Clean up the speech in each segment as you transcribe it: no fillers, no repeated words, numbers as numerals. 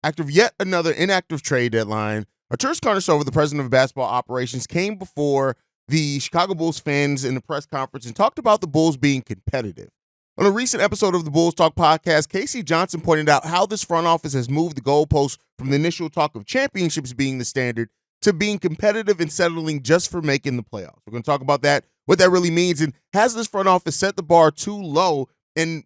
After yet another inactive trade deadline, Arturas Karnisovas, the president of basketball operations, came before the Chicago Bulls fans in the press conference and talked about the Bulls being competitive. On a recent episode of the Bulls Talk podcast, Casey Johnson pointed out how this front office has moved the goalposts from the initial talk of championships being the standard to being competitive and settling just for making the playoffs. We're going to talk about that, what that really means, and has this front office set the bar too low and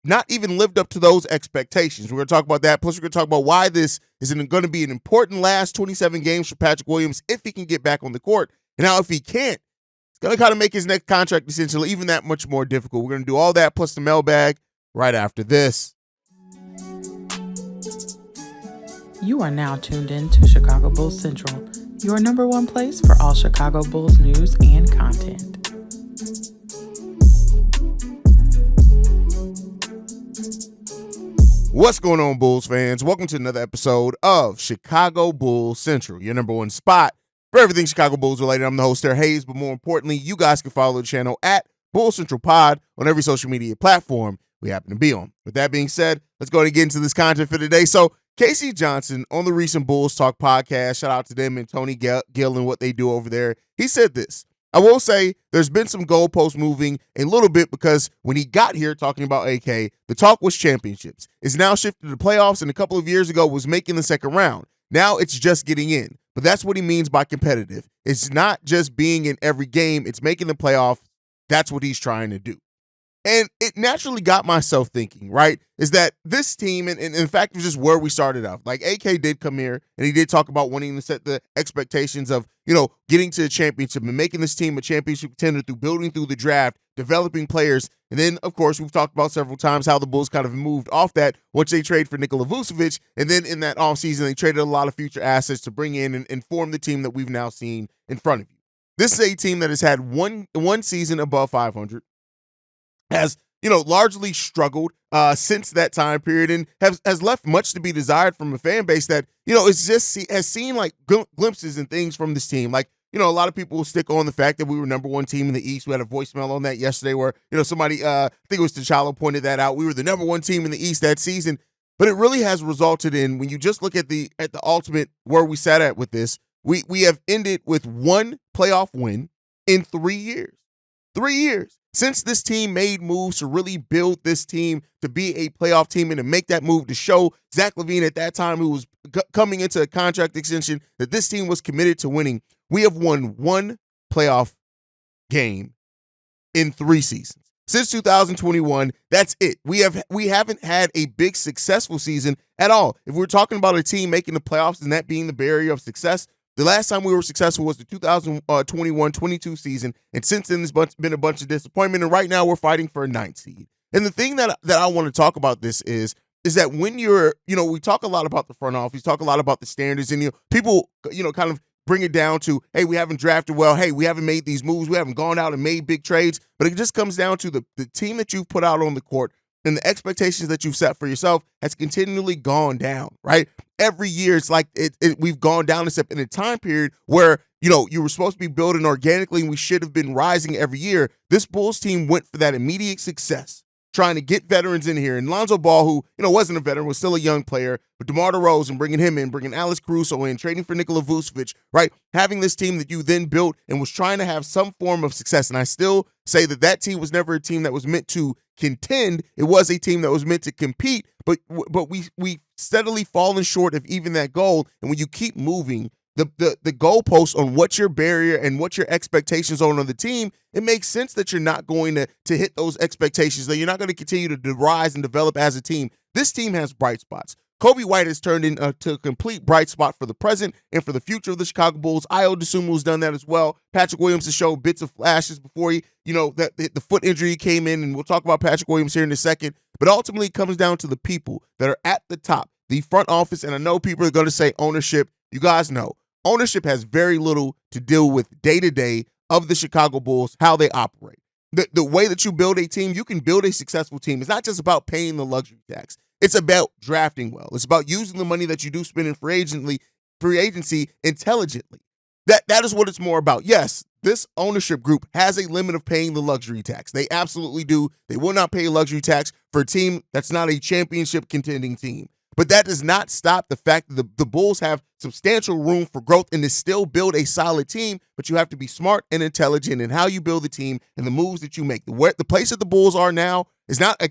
not even lived up to those expectations? We're going to talk about that. Plus, we're going to talk about why this is going to be an important last 27 games for Patric Williams if he can get back on the court. And now if he can't, it's going to kind of make his next contract essentially even that much more difficult. We're going to do all that plus the mailbag right after this. You are now tuned in to Chicago Bulls Central, your number one place for all Chicago Bulls news and content. What's going on, Bulls fans? Welcome to another episode of Chicago Bulls Central, your number one spot for everything Chicago Bulls related. I'm the host there, Haize, but more importantly, you guys can follow the channel at Bulls Central Pod on every social media platform we happen to be on. With that being said, let's go ahead and get into this content for today. So, Casey Johnson on the recent Bulls Talk podcast, shout out to them and Tony Gill and what they do over there. He said this: I will say there's been some goalposts moving a little bit because when he got here talking about AK, the talk was championships. It's now shifted to playoffs, and a couple of years ago was making the second round. Now it's just getting in. But that's what he means by competitive. It's not just being in every game. It's making the playoff. That's what he's trying to do. And it naturally got myself thinking, right, is that this team, and in fact, it was just where we started off. Like, AK did come here, and he did talk about wanting to set the expectations of, getting to a championship and making this team a championship contender through building through the draft, developing players. And then, of course, we've talked about several times how the Bulls kind of moved off that once they trade for Nikola Vucevic. And then in that offseason, they traded a lot of future assets to bring in and form the team that we've now seen in front of you. This is a team that has had one season above 500. Has largely struggled since that time period and has left much to be desired from a fan base that it's just has seen like glimpses and things from this team. Like, a lot of people will stick on the fact that we were number one team in the East. We had a voicemail on that yesterday where somebody I think it was T'Challa pointed that out. We were the number one team in the East that season, but it really has resulted in, when you just look at the ultimate where we sat at with this, we have ended with one playoff win in 3 years. 3 years. Since this team made moves to really build this team to be a playoff team and to make that move to show Zach LaVine at that time, who was coming into a contract extension, that this team was committed to winning, we have won one playoff game in 3 seasons. Since 2021, that's it. We haven't had a big successful season at all. If we're talking about a team making the playoffs and that being the barrier of success, the last time we were successful was the 2021-22 season, and since then there's been a bunch of disappointment, and right now we're fighting for a 9th seed. And the thing that I want to talk about this is that when you're, we talk a lot about the front office, talk a lot about the standards, and people, kind of bring it down to, hey, we haven't drafted well, hey, we haven't made these moves, we haven't gone out and made big trades, but it just comes down to the team that you've put out on the court and the expectations that you've set for yourself has continually gone down, right? Every year, it's like we've gone down a step in a time period where, you were supposed to be building organically and we should have been rising every year. This Bulls team went for that immediate success, trying to get veterans in here. And Lonzo Ball, who, wasn't a veteran, was still a young player, but DeMar DeRozan, bringing him in, bringing Alex Caruso in, trading for Nikola Vucevic, right? Having this team that you then built and was trying to have some form of success. And I still say that team was never a team that was meant to contend. It was a team that was meant to compete, but we steadily fallen short of even that goal. And when you keep moving the goalposts on what your barrier and what your expectations are on the team, it makes sense that you're not going to hit those expectations, that you're not going to continue to rise and develop as a team. This team has bright spots. Kobe White has turned into a complete bright spot for the present and for the future of the Chicago Bulls. Ayo Dosunmu has done that as well. Patric Williams has showed bits of flashes before that the foot injury came in, and we'll talk about Patric Williams here in a second. But ultimately, it comes down to the people that are at the top, the front office, and I know people are going to say ownership. You guys know ownership has very little to do with day-to-day of the Chicago Bulls, how they operate. The way that you build a team, you can build a successful team. It's not just about paying the luxury tax. It's about drafting well. It's about using the money that you do spend in free agency intelligently. That is what it's more about. Yes, this ownership group has a limit of paying the luxury tax. They absolutely do. They will not pay a luxury tax for a team that's not a championship contending team. But that does not stop the fact that the Bulls have substantial room for growth and to still build a solid team, but you have to be smart and intelligent in how you build the team and the moves that you make. The place that the Bulls are now is not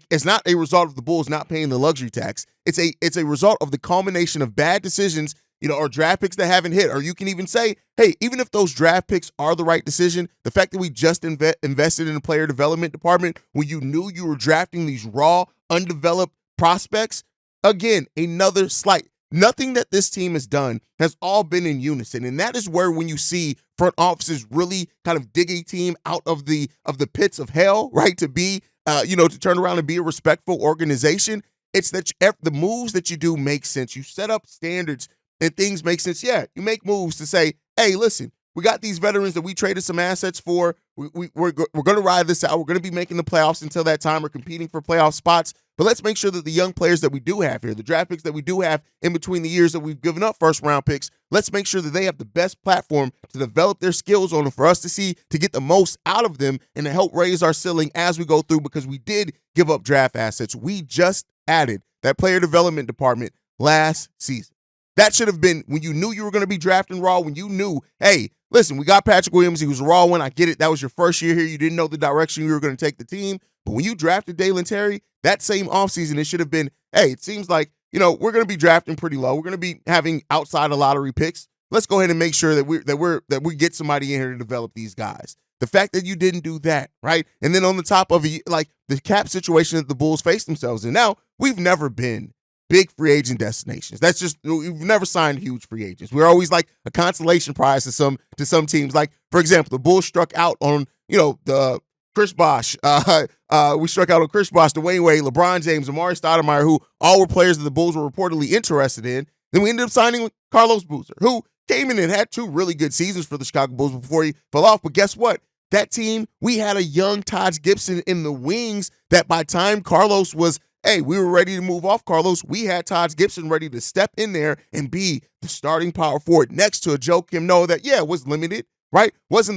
a result of the Bulls not paying the luxury tax. It's a result of the culmination of bad decisions, or draft picks that haven't hit. Or you can even say, hey, even if those draft picks are the right decision, the fact that we just invested in a player development department when you knew you were drafting these raw, undeveloped prospects, again, another slight. Nothing that this team has done has all been in unison. And that is where when you see front offices really kind of dig a team out of the pits of hell, right, to be, to turn around and be a respectful organization, it's that the moves that you do make sense. You set up standards and things make sense. Yeah, you make moves to say, hey, listen, we got these veterans that we traded some assets for. We're going to ride this out. We're going to be making the playoffs until that time. We're competing for playoff spots. But let's make sure that the young players that we do have here, the draft picks that we do have in between the years that we've given up first-round picks, let's make sure that they have the best platform to develop their skills on them for us to get the most out of them and to help raise our ceiling as we go through, because we did give up draft assets. We just added that player development department last season. That should have been when you knew you were going to be drafting raw, when you knew, hey, listen, we got Patric Williams. He was a raw one. I get it. That was your first year here. You didn't know the direction you were going to take the team. But when you drafted Dalen Terry, that same offseason, it should have been, hey, it seems like, we're going to be drafting pretty low. We're going to be having outside of lottery picks. Let's go ahead and make sure that we get somebody in here to develop these guys. The fact that you didn't do that, right? And then on the top of it, like the cap situation that the Bulls face themselves in. Now, we've never been big free agent destinations. That's just, we've never signed huge free agents. We're always like a consolation prize to some teams. Like, for example, the Bulls struck out on, the Chris Bosh. We struck out on Chris Bosh, Dwayne Wade, LeBron James, Amari Stoudemire, who all were players that the Bulls were reportedly interested in. Then we ended up signing with Carlos Boozer, who came in and had 2 really good seasons for the Chicago Bulls before he fell off. But guess what? That team, we had a young Taj Gibson in the wings that by time Carlos was, we were ready to move off Carlos. We had Taj Gibson ready to step in there and be the starting power forward next to a Joakim Noah that, was limited, right? Wasn't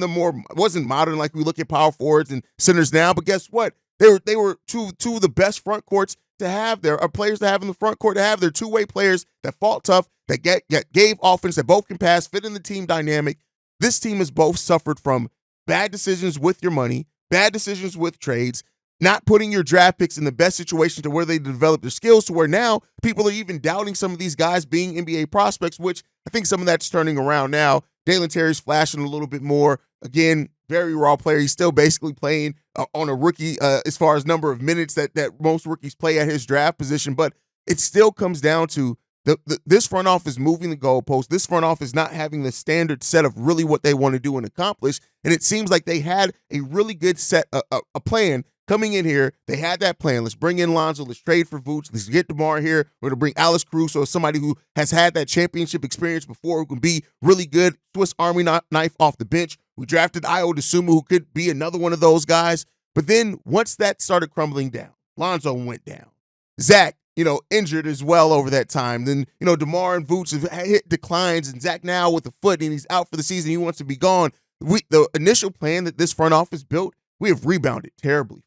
modern like we look at power forwards and centers now. But guess what? They were two of the best front courts to have there, are players to have in the front court to have. They're two-way players that fought tough, that gave offense, that both can pass, fit in the team dynamic. This team has both suffered from bad decisions with your money, bad decisions with trades, not putting your draft picks in the best situation to where they develop their skills, to where now people are even doubting some of these guys being NBA prospects, which I think some of that's turning around now. Dalen Terry's flashing a little bit more. Again, very raw player. He's still basically playing on a rookie as far as number of minutes that most rookies play at his draft position. But it still comes down to this front office moving the goalpost. This front office not having the standard set of really what they want to do and accomplish. And it seems like they had a really good set, a plan coming in here. They had that plan. Let's bring in Lonzo. Let's trade for Vooch. Let's get DeMar here. We're going to bring Alex Caruso, somebody who has had that championship experience before, who can be really good, Swiss Army knife off the bench. We drafted Ayo Dosunmu, who could be another one of those guys. But then once that started crumbling down, Lonzo went down. Zach, injured as well over that time. Then, DeMar and Vooch have hit declines, and Zach now with a foot, and he's out for the season. He wants to be gone. The initial plan that this front office built, we have rebounded terribly.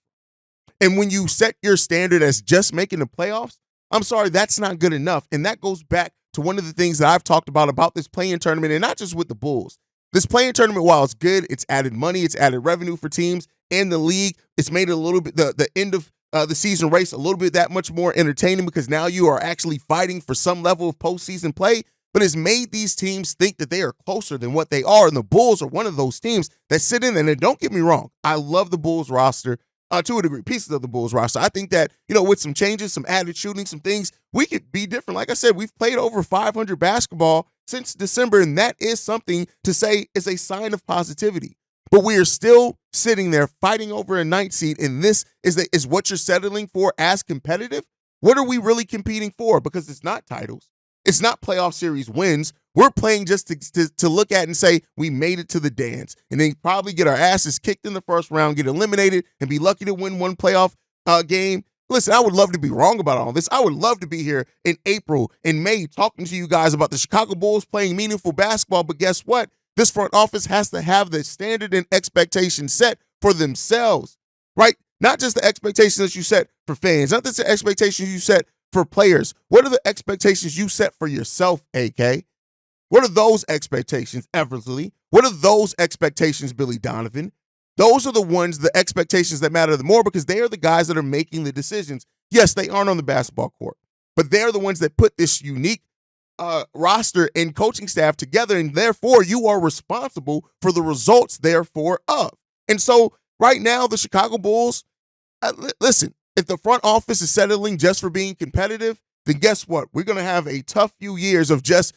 And when you set your standard as just making the playoffs, I'm sorry, that's not good enough. And that goes back to one of the things that I've talked about this play-in tournament, and not just with the Bulls. This play-in tournament, while it's good, it's added money, it's added revenue for teams and the league. It's made it a little bit, the end of the season race, a little bit that much more entertaining, because now you are actually fighting for some level of postseason play. But it's made these teams think that they are closer than what they are. And the Bulls are one of those teams that sit in there. And don't get me wrong, I love the Bulls roster. To a degree, pieces of the Bulls roster. I think that, with some changes, some added shooting, some things, we could be different. Like I said, we've played over 500 basketball since December, and that is something to say is a sign of positivity. But we are still sitting there fighting over a 9th seed, and this is what you're settling for as competitive? What are we really competing for? Because it's not titles. It's not playoff series wins. We're playing just to look at and say we made it to the dance, and then probably get our asses kicked in the first round, get eliminated, and be lucky to win one playoff game. Listen, I would love to be wrong about all this. I would love to be here in April and May talking to you guys about the Chicago Bulls playing meaningful basketball, but guess what? This front office has to have the standard and expectation set for themselves, right? Not just the expectations that you set for fans, not just the expectations you set for players? What are the expectations you set for yourself, AK? What are those expectations, Eversley? What are those expectations, Billy Donovan? Those are the expectations that matter the more because they are the guys that are making the decisions. Yes, they aren't on the basketball court, but they're the ones that put this unique roster and coaching staff together, and therefore you are responsible for the results, therefore, of. And so right now, the Chicago Bulls, listen, if the front office is settling just for being competitive, then guess what? We're going to have a tough few years of just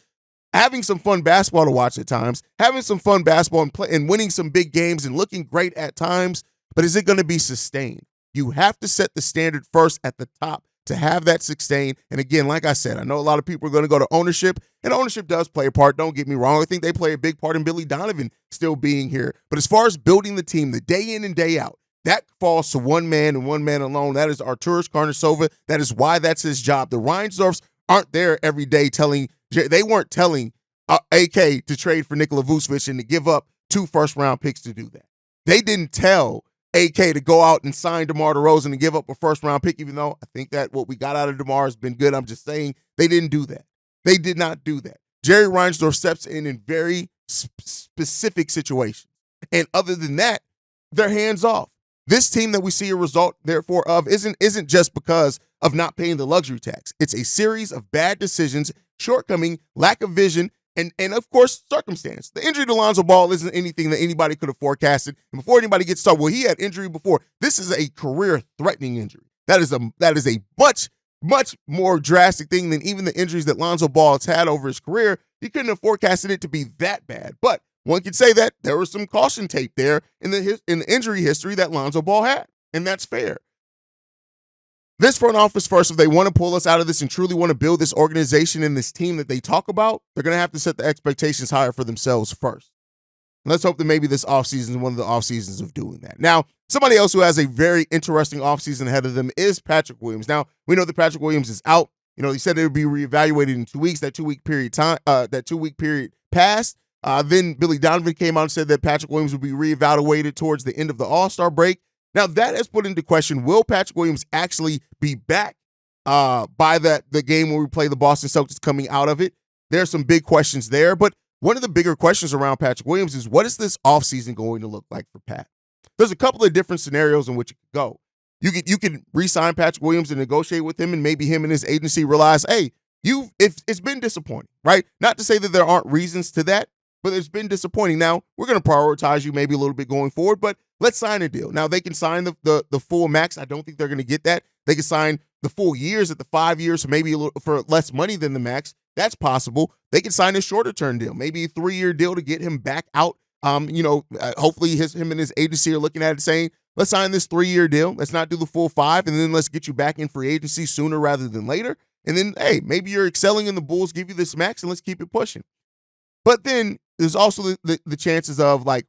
having some fun basketball to watch at times, having some fun basketball and winning some big games and looking great at times, but is it going to be sustained? You have to set the standard first at the top to have that sustain. And again, like I said, I know a lot of people are going to go to ownership, and ownership does play a part. Don't get me wrong. I think they play a big part in Billy Donovan still being here. But as far as building the team, the day in and day out, that falls to one man and one man alone. That is Arturas Karnisovas. That is why that's his job. The Reinsdorfs aren't there every day they weren't telling AK to trade for Nikola Vucevic and to give up 2 first-round picks to do that. They didn't tell AK to go out and sign DeMar DeRozan and give up a first-round pick, even though I think that what we got out of DeMar has been good. I'm just saying they didn't do that. They did not do that. Jerry Reinsdorf steps in very specific situations. And other than that, they're hands off. This team that we see a result, therefore, of isn't just because of not paying the luxury tax. It's a series of bad decisions, shortcoming, lack of vision, and of course, circumstance. The injury to Lonzo Ball isn't anything that anybody could have forecasted. And before anybody gets started, well, he had injury before. This is a career-threatening injury. That is a much more drastic thing than even the injuries that Lonzo Ball has had over his career. He couldn't have forecasted it to be that bad. But one could say that there was some caution tape there in the injury history that Lonzo Ball had, and that's fair. This front office first, if they want to pull us out of this and truly want to build this organization and this team that they talk about, they're going to have to set the expectations higher for themselves first. And let's hope that maybe this offseason is one of the offseasons of doing that. Now, somebody else who has a very interesting offseason ahead of them is Patric Williams. Now, we know that Patric Williams is out. You know, he said it would be reevaluated in 2 weeks. That 2 week period passed. Then Billy Donovan came out and said that Patric Williams would be reevaluated towards the end of the All-Star break. Now, that has put into question, will Patric Williams actually be back by the game when we play the Boston Celtics coming out of it? There are some big questions there, but one of the bigger questions around Patric Williams is, what is this offseason going to look like for Pat? There's a couple of different scenarios in which it could go. You can re-sign Patric Williams and negotiate with him, and maybe him and his agency realize, hey, it's been disappointing, right? Not to say that there aren't reasons to that, but it's been disappointing. Now, we're going to prioritize you maybe a little bit going forward, but let's sign a deal. Now, they can sign the full max. I don't think they're going to get that. They can sign the full years at the 5 years, so maybe a little for less money than the max. That's possible. They can sign a shorter term deal, maybe a 3-year deal to get him back out. Hopefully him and his agency are looking at it saying, let's sign this 3-year deal. Let's not do the full 5, and then let's get you back in free agency sooner rather than later. And then, hey, maybe you're excelling in the Bulls, give you this max, and let's keep it pushing. But then there's also the chances of, like,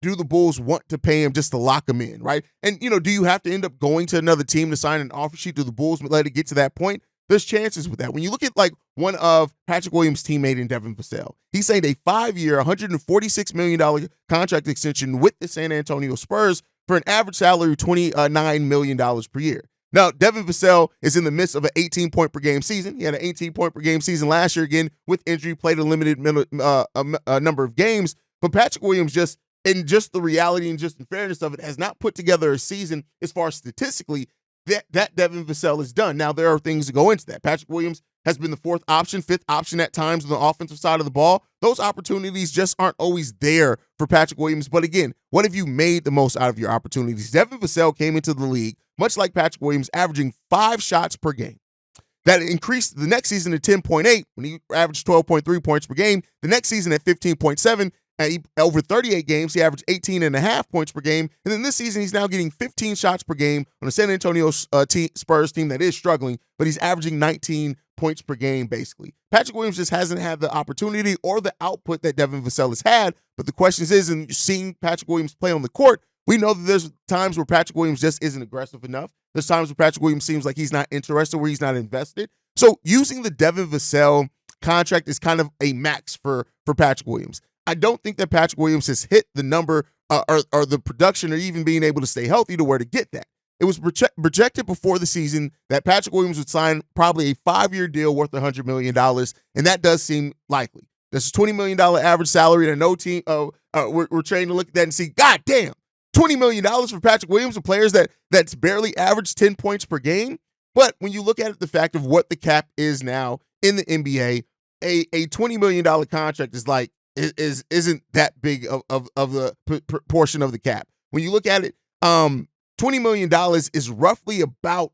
do the Bulls want to pay him just to lock him in, right? And, do you have to end up going to another team to sign an offer sheet? Do the Bulls let it get to that point? There's chances with that. When you look at, like, one of Patrick Williams' teammate in Devin Vassell, he signed a 5-year, $146 million contract extension with the San Antonio Spurs for an average salary of $29 million per year. Now, Devin Vassell is in the midst of an 18-point-per-game season. He had an 18-point-per-game season last year, again, with injury, played a limited number of games. But Patrick Williams, just the reality and just in fairness of it, has not put together a season as far as statistically that Devin Vassell has done. Now, there are things to go into that. Patrick Williams has been the 4th option, 5th option at times on the offensive side of the ball. Those opportunities just aren't always there for Patrick Williams. But again, what have you made the most out of your opportunities? Devin Vassell came into the league, much like Patrick Williams, averaging 5 shots per game. That increased the next season to 10.8 when he averaged 12.3 points per game. The next season at 15.7. Over 38 games, he averaged 18.5 points per game. And then this season, he's now getting 15 shots per game on a San Antonio Spurs team that is struggling, but he's averaging 19 points per game, basically. Patrick Williams just hasn't had the opportunity or the output that Devin Vassell has had. But the question is, in seeing Patrick Williams play on the court, we know that there's times where Patrick Williams just isn't aggressive enough. There's times where Patrick Williams seems like he's not interested, where he's not invested. So using the Devin Vassell contract is kind of a max for Patrick Williams. I don't think that Patrick Williams has hit the number or the production or even being able to stay healthy to where to get that. it was projected before the season that Patrick Williams would sign probably a 5-year deal worth $100 million, and that does seem likely. That's a $20 million average salary, and no team. We're trying to look at that and see, God damn, $20 million for Patrick Williams, for players that's barely averaged 10 points per game. But when you look at it, the fact of what the cap is now in the NBA, a $20 million contract isn't that big of the portion of the cap. When you look at it, $20 million is roughly about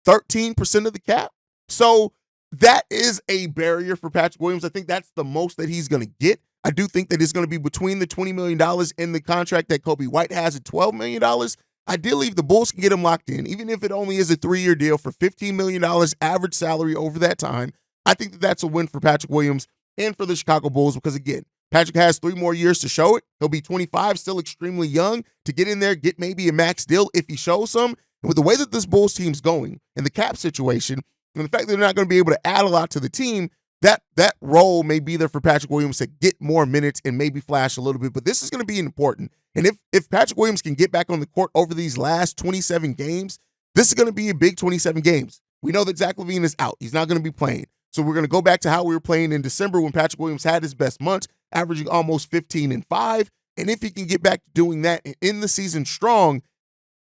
13% of the cap. So that is a barrier for Patrick Williams. I think that's the most that he's going to get. I do think that it's going to be between the $20 million and the contract that Kobe White has at $12 million. Ideally, if the Bulls can get him locked in, even if it only is a 3-year deal for $15 million average salary over that time, I think that that's a win for Patrick Williams and for the Chicago Bulls because, again, Patrick has 3 more years to show it. He'll be 25, still extremely young, to get in there, get maybe a max deal if he shows some. And with the way that this Bulls team's going and the cap situation and the fact that they're not going to be able to add a lot to the team, that role may be there for Patrick Williams to get more minutes and maybe flash a little bit. But this is going to be important. And if Patrick Williams can get back on the court over these last 27 games, this is going to be a big 27 games. We know that Zach LaVine is out. He's not going to be playing. So we're going to go back to how we were playing in December when Patrick Williams had his best months, averaging almost 15 and 5. And if he can get back to doing that and end the season strong,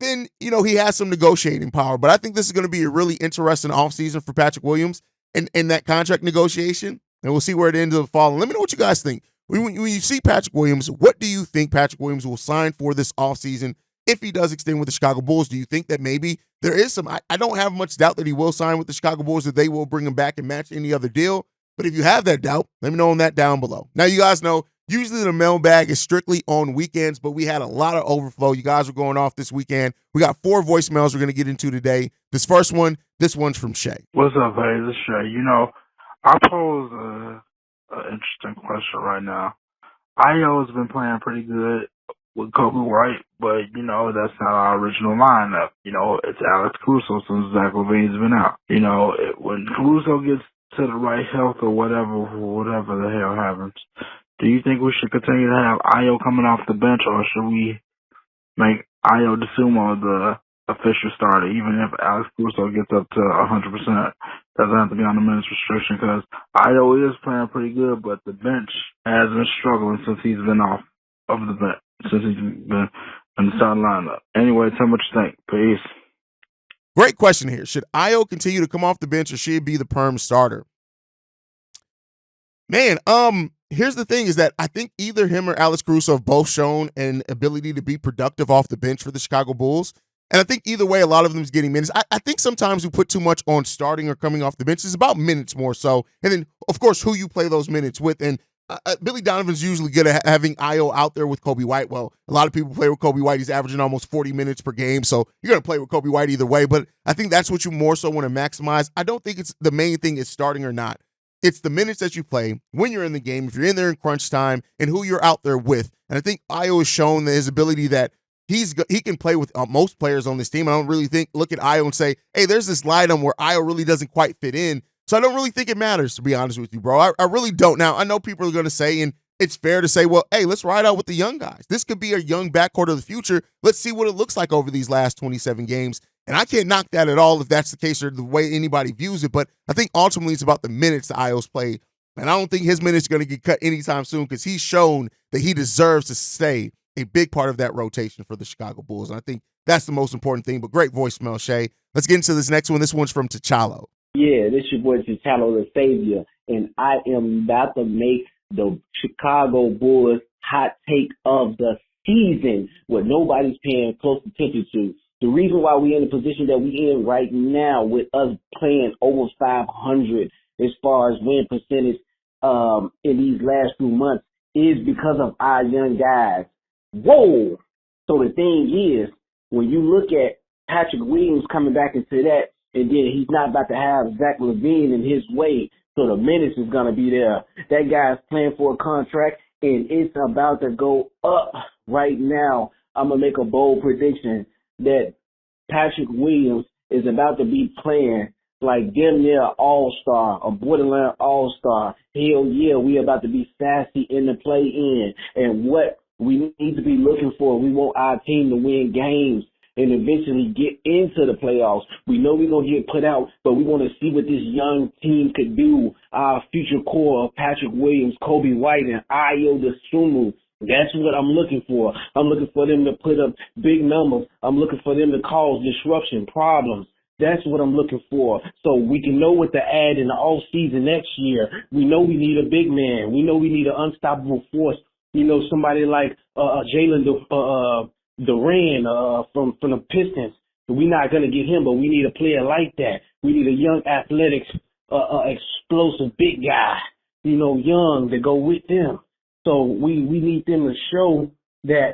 then, he has some negotiating power. But I think this is going to be a really interesting offseason for Patrick Williams and that contract negotiation. And we'll see where it ends up falling. Let me know what you guys think. When you see Patrick Williams, what do you think Patrick Williams will sign for this offseason if he does extend with the Chicago Bulls? Do you think that maybe there is some – I don't have much doubt that he will sign with the Chicago Bulls, that they will bring him back and match any other deal. But if you have that doubt, let me know on that down below. Now, you guys know, usually the mailbag is strictly on weekends, but we had a lot of overflow. You guys were going off this weekend. We got 4 voicemails we're going to get into today. This one's from Shay. What's up, Haize? This is Shay. I pose an interesting question right now. Ayo has been playing pretty good with Kobe White, but, that's not our original lineup. It's Alex Caruso since Zach LaVine's been out. When Caruso gets to the right health or whatever the hell happens, do you think we should continue to have Ayo coming off the bench, or should we make Ayo Dosunmu the official starter, even if Alex Caruso gets up to 100%? Doesn't have to be on the minutes restriction, because Ayo is playing pretty good, but the bench has been struggling since he's been off of the bench, since he's been in the starting lineup. Anyway, tell me what you think. Peace. Great question here. Should Ayo continue to come off the bench, or should he be the perm starter? Man, here's the thing is that I think either him or Alex Caruso have both shown an ability to be productive off the bench for the Chicago Bulls. And I think either way, a lot of them is getting minutes. I think sometimes we put too much on starting or coming off the bench. It's about minutes more so. And then, of course, who you play those minutes with. And Billy Donovan's usually good at having Ayo out there with Kobe White. Well, a lot of people play with Kobe White. He's averaging almost 40 minutes per game. So you're going to play with Kobe White either way. But I think that's what you more so want to maximize. I don't think it's the main thing is starting or not. It's the minutes that you play when you're in the game, if you're in there in crunch time, and who you're out there with. And I think Ayo has shown his ability that he can play with most players on this team. I don't really look at Ayo and say, hey, there's this lineup where Ayo really doesn't quite fit in. So I don't really think it matters, to be honest with you, bro. I really don't. Now, I know people are going to say, and it's fair to say, well, hey, let's ride out with the young guys. This could be a young backcourt of the future. Let's see what it looks like over these last 27 games. And I can't knock that at all if that's the case or the way anybody views it. But I think ultimately it's about the minutes that Ayo's played. And I don't think his minutes are going to get cut anytime soon because he's shown that he deserves to stay a big part of that rotation for the Chicago Bulls. And I think that's the most important thing. But great voicemail, Shay. Let's get into this next one. This one's from T'Challa. Yeah, this your boy T'Challa the Savior. And I am about to make the Chicago Bulls hot take of the season, what nobody's paying close attention to. The reason why we're in the position that we're in right now with us playing over 500 as far as win percentage in these last few months is because of our young guys. Whoa! So the thing is, when you look at Patrick Williams coming back into that, and then he's not about to have Zach LaVine in his way, so the minutes is going to be there. That guy's playing for a contract, and it's about to go up right now. I'm going to make a bold prediction that Patrick Williams is about to be playing like damn near all-star, a borderline all-star. Hell yeah, we about to be sassy in the play-in. And what we need to be looking for, we want our team to win games. and eventually get into the playoffs. We know we're going to get put out, but we want to see what this young team could do. Our future core of Patric Williams, Kobe White, and Ayo Dosunmu. That's what I'm looking for. I'm looking for them to put up big numbers. I'm looking for them to cause disruption, problems. That's what I'm looking for. So we can know what to add in the off season next year. We know we need a big man. We know we need an unstoppable force. You know, somebody like Jalen Duran from the Pistons. We're not going to get him, but we need a player like that. We need a young, athletic, explosive, big guy, you know, young to go with them. So we need them to show that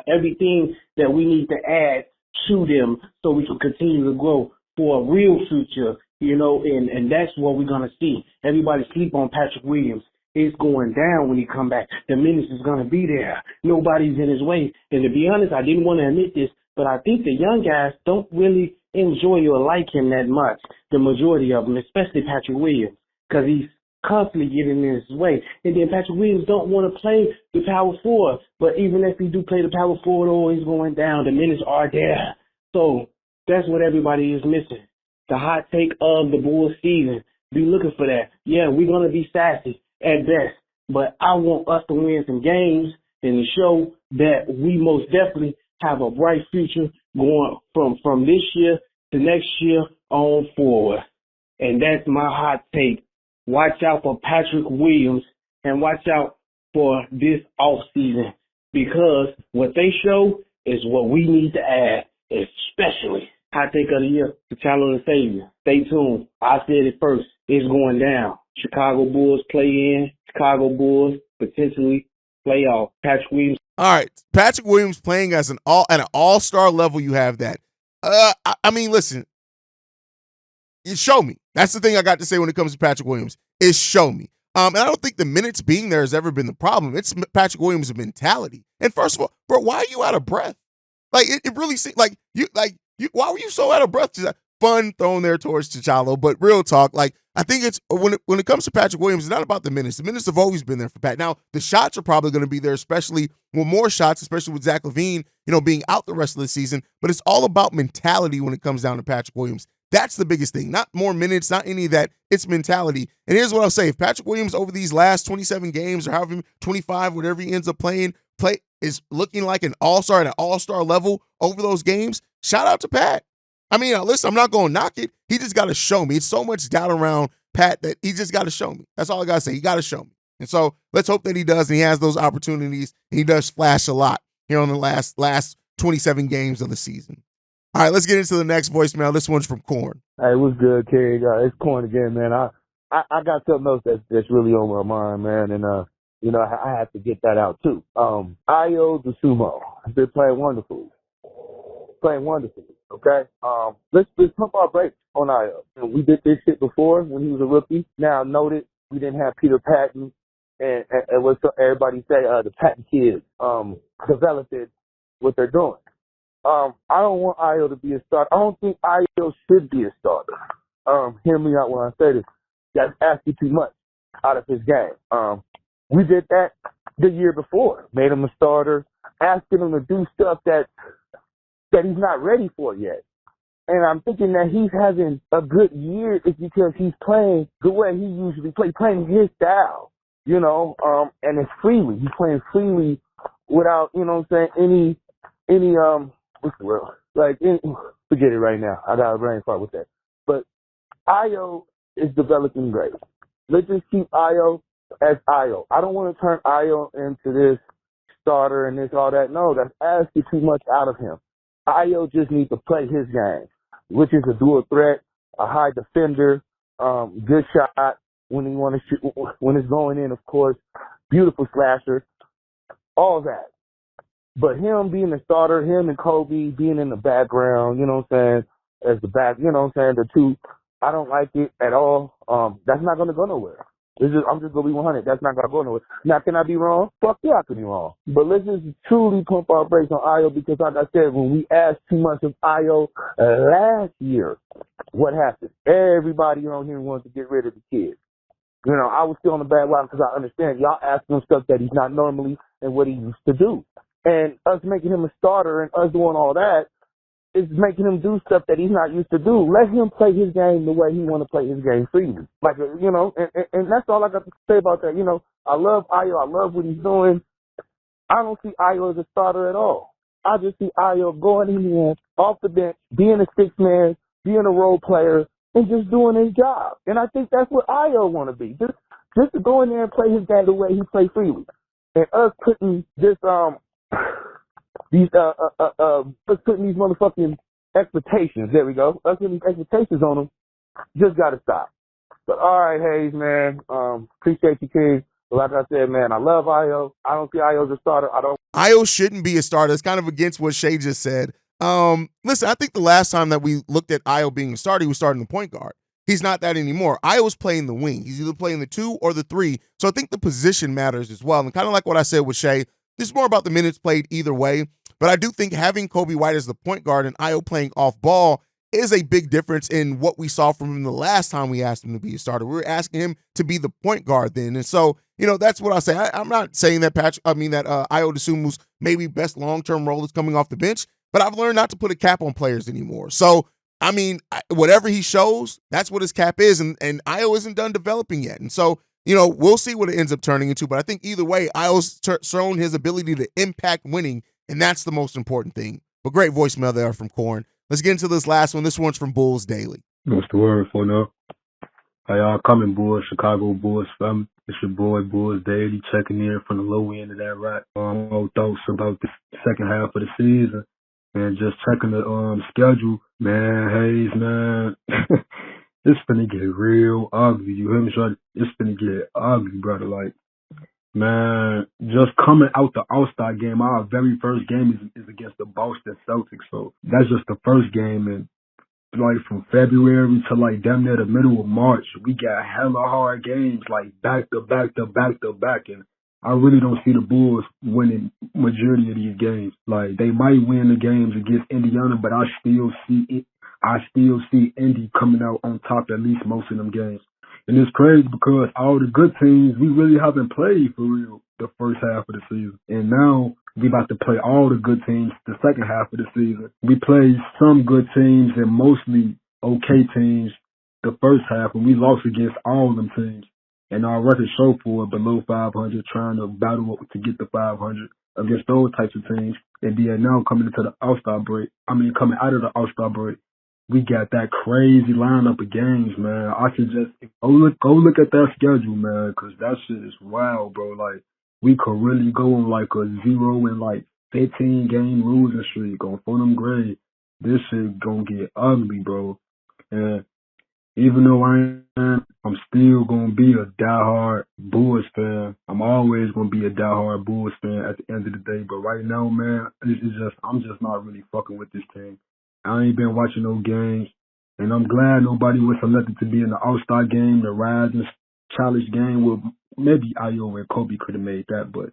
everything that we need to add to them so we can continue to grow for a real future, you know, and that's what we're going to see. Everybody sleep on Patric Williams. It's going down when he come back. The minutes is going to be there. Nobody's in his way. And to be honest, I didn't want to admit this, but I think the young guys don't really enjoy or like him that much, the majority of them, especially Patric Williams, because he's constantly getting in his way. And then Patric Williams don't want to play the power forward. But even if he do play the power forward, he's going down. The minutes are there. So that's what everybody is missing. The hot take of the Bulls season. Be looking for that. Yeah, we're going to be sassy at best. But I want us to win some games and to show that we most definitely have a bright future going from this year to next year on forward. And that's my hot take. Watch out for Patric Williams and watch out for this offseason because what they show is what we need to add, especially hot take of the year, T'Challa the Savior. Stay tuned. I said it first. It's going down. Chicago Bulls play in. Chicago Bulls potentially playoff. Patric Williams. All right. Patric Williams playing as at an all-star level, you have that. I mean, listen. You show me. That's the thing I got to say when it comes to Patric Williams is show me. And I don't think the minutes being there has ever been the problem. It's Patric Williams' mentality. And first of all, bro, why are you out of breath? Like it really seems like you why were you so out of breath? Just fun thrown there towards T'Challa, but real talk, like I think it's when it comes to Patric Williams, it's not about the minutes. The minutes have always been there for Pat. Now the shots are probably going to be there, especially with more shots, especially with Zach LaVine, being out the rest of the season. But it's all about mentality when it comes down to Patric Williams. That's the biggest thing. Not more minutes, not any of that. It's mentality. And here's what I'll say. If Patric Williams over these last 27 games or however 25, whatever he ends up playing, is looking like an all-star at an all-star level over those games, shout out to Pat. I mean, listen, I'm not going to knock it. He just got to show me. It's so much doubt around Pat that he just got to show me. That's all I got to say. He got to show me. And so let's hope that he does and he has those opportunities and he does flash a lot here on the last 27 games of the season. All right, let's get into the next voicemail. This one's from Corn. Hey, what's good, King? It's Corn again, man. I got something else that's really on my mind, man, and I have to get that out too. Ayo Dosunmu has been playing wonderfully, okay? Let's pump our brakes on Ayo. We did this shit before when he was a rookie. Now noted, we didn't have Peter Patton and what everybody say the Patton kids developed what they're doing. I don't want Ayo to be a starter. I don't think Ayo should be a starter. Hear me out when I say this. That's asking too much out of his game. We did that the year before. Made him a starter, asking him to do stuff that he's not ready for yet. And I'm thinking that he's having a good year is because he's playing the way he usually plays, playing his style, and it's freely. He's playing freely without, any what's the word? Forget it right now. I got a brain fart with that. But Ayo is developing great. Let's just keep Ayo as Ayo. I don't want to turn Ayo into this starter and this, all that. No, that's asking too much out of him. Ayo just needs to play his game, which is a dual threat, a high defender, good shot when he want to shoot, when it's going in, of course, beautiful slasher, all that. But him being the starter, him and Kobe being in the background, as the back, the two, I don't like it at all. That's not going to go nowhere. I'm just going to be 100. That's not going to go nowhere. Now, can I be wrong? Fuck yeah, I could be wrong. But let's just truly pump our brakes on Ayo because, like I said, when we asked too much of Ayo last year, what happened? Everybody on here wanted to get rid of the kid. I was still on the bad line because I understand y'all asking him stuff that he's not normally and what he used to do. And us making him a starter and us doing all that is making him do stuff that he's not used to do. Let him play his game the way he want to play his game freely. Like, you know, and that's all I got to say about that. You know, I love Ayo. I love what he's doing. I don't see Ayo as a starter at all. I just see Ayo going in there off the bench, being a six man, being a role player, and just doing his job. And I think that's what Ayo want to be. Just to go in there and play his game the way he play freely. And us putting this these motherfucking expectations. There we go. Us putting these expectations on him just gotta stop. But all right, Haize, man. Appreciate you, King. But like I said, man, I love Ayo. I don't see Ayo as a starter. Ayo shouldn't be a starter. It's kind of against what Shay just said. Listen, I think the last time that we looked at Ayo being a starter, he was starting the point guard. He's not that anymore. Ayo's playing the wing. He's either playing the 2 or the 3. So I think the position matters as well. And kind of like what I said with Shay, this is more about the minutes played either way. But I do think having Coby White as the point guard and Ayo playing off ball is a big difference in what we saw from him the last time we asked him to be a starter. We were asking him to be the point guard then. And so, you know, that's what I say. I'm not saying that Ayo Dosunmu's maybe best long-term role is coming off the bench, but I've learned not to put a cap on players anymore. So, I mean, whatever he shows, that's what his cap is, and Ayo isn't done developing yet. And so, you know, we'll see what it ends up turning into, but I think either way, Ayo's shown his ability to impact winning, and that's the most important thing. But great voicemail there from Corn. Let's get into this last one. This one's from Bulls Daily. What's the word for now? How y'all coming, Bulls? Chicago Bulls family. It's your boy, Bulls Daily, checking in from the low end of that rack. Thoughts about the second half of the season. And just checking the schedule, man, Haize, man, it's finna get real ugly. You hear me, Shorty? It's finna get ugly, brother. Like, man, just coming out the All-Star game, our very first game is against the Boston Celtics. So that's just the first game. And like from February to like damn near the middle of March, we got hella hard games, like back to back to back to back. And I really don't see the Bulls winning majority of these games. Like, they might win the games against Indiana, but I still see Indy coming out on top at least most of them games. And it's crazy because all the good teams, we really haven't played for real the first half of the season. And now we about to play all the good teams the second half of the season. We played some good teams and mostly okay teams the first half, and we lost against all of them teams. And our record show for below 500, trying to battle up to get the 500 against those types of teams. And then now coming out of the All-Star break, we got that crazy lineup of games, man. I suggest go look at that schedule, man, because that shit is wild, bro. Like, we could really go on like a 0-15 game losing streak on Fulham grade. This shit gonna get ugly, bro. And even though I'm still going to be a diehard Bulls fan. I'm always going to be a diehard Bulls fan at the end of the day. But right now, man, I'm just not really fucking with this team. I ain't been watching no games. And I'm glad nobody was selected to be in the All-Star game, the Rising Challenge game. Well, maybe Ayo and Kobe could have made that. But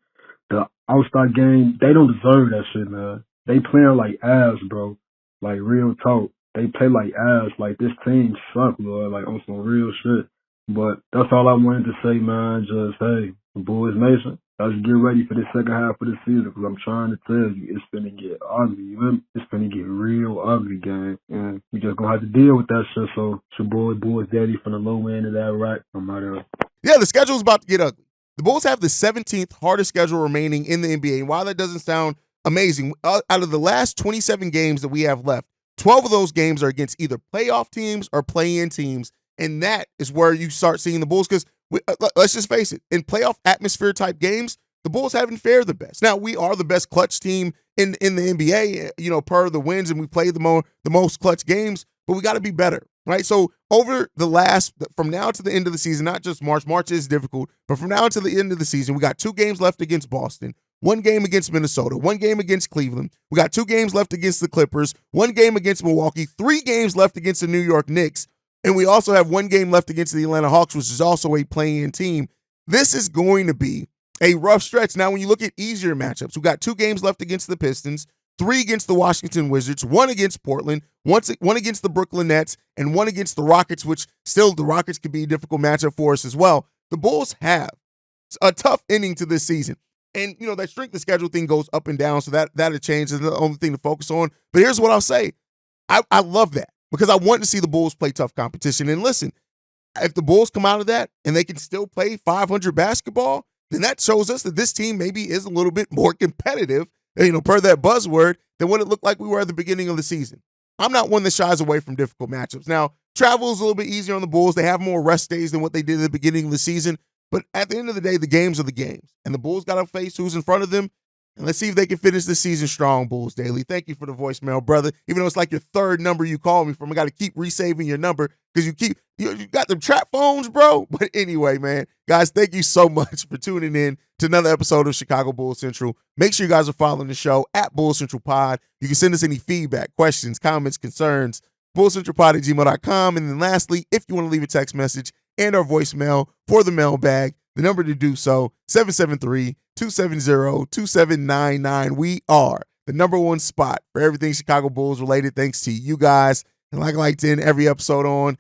the All-Star game, they don't deserve that shit, man. They playing like ass, bro. Like, real talk. They play like ass. Like, this team suck, Lord. Like, on some real shit. But that's all I wanted to say, man. Just, hey, Bulls Nation, let's get ready for the second half of the season, because I'm trying to tell you, it's finna get ugly. You know? It's finna get real ugly, gang. And we just gonna have to deal with that shit. So, it's your boy, Bulls Daddy, from the low end of that rack. I'm out of Yeah, the schedule's about to get ugly. The Bulls have the 17th hardest schedule remaining in the NBA. And while that doesn't sound amazing, out of the last 27 games that we have left, 12 of those games are against either playoff teams or play-in teams, and that is where you start seeing the Bulls, because let's just face it, in playoff atmosphere type games, the Bulls haven't fared the best. Now, we are the best clutch team in the NBA, you know, per the wins, and we play the most clutch games, but we got to be better, right? So from now to the end of the season, not just March is difficult, but from now to the end of the season, we got 2 games left against Boston, 1 game against Minnesota, 1 game against Cleveland. We got 2 games left against the Clippers, 1 game against Milwaukee, 3 games left against the New York Knicks, and we also have 1 game left against the Atlanta Hawks, which is also a play-in team. This is going to be a rough stretch. Now, when you look at easier matchups, we got 2 games left against the Pistons, 3 against the Washington Wizards, 1 against Portland, 1 against the Brooklyn Nets, and 1 against the Rockets, which still the Rockets could be a difficult matchup for us as well. The Bulls have a tough ending to this season. And, that strength of schedule thing goes up and down, so that'll change. Is the only thing to focus on. But here's what I'll say. I love that because I want to see the Bulls play tough competition. And listen, if the Bulls come out of that and they can still play 500 basketball, then that shows us that this team maybe is a little bit more competitive, per that buzzword, than what it looked like we were at the beginning of the season. I'm not one that shies away from difficult matchups. Now, travel is a little bit easier on the Bulls. They have more rest days than what they did at the beginning of the season. But at the end of the day, the games are the games. And the Bulls got to face who's in front of them. And let's see if they can finish the season strong, Bulls Daily. Thank you for the voicemail, brother. Even though it's like your third number you call me from, I got to keep resaving your number because you got them trap phones, bro. But anyway, man, guys, thank you so much for tuning in to another episode of Chicago Bulls Central. Make sure you guys are following the show at Bulls Central Pod. You can send us any feedback, questions, comments, concerns, bullscentralpod@gmail.com. And then lastly, if you want to leave a text message and our voicemail for the mailbag, the number to do so, 773-270-2799. We are the number one spot for everything Chicago Bulls related, thanks to you guys. And like I like to end every episode on,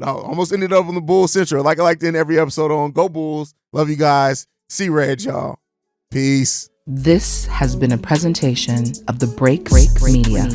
almost ended up on the Bulls Central. Like I like to end every episode on, Go Bulls. Love you guys. See red, y'all. Peace. This has been a presentation of the Break Media.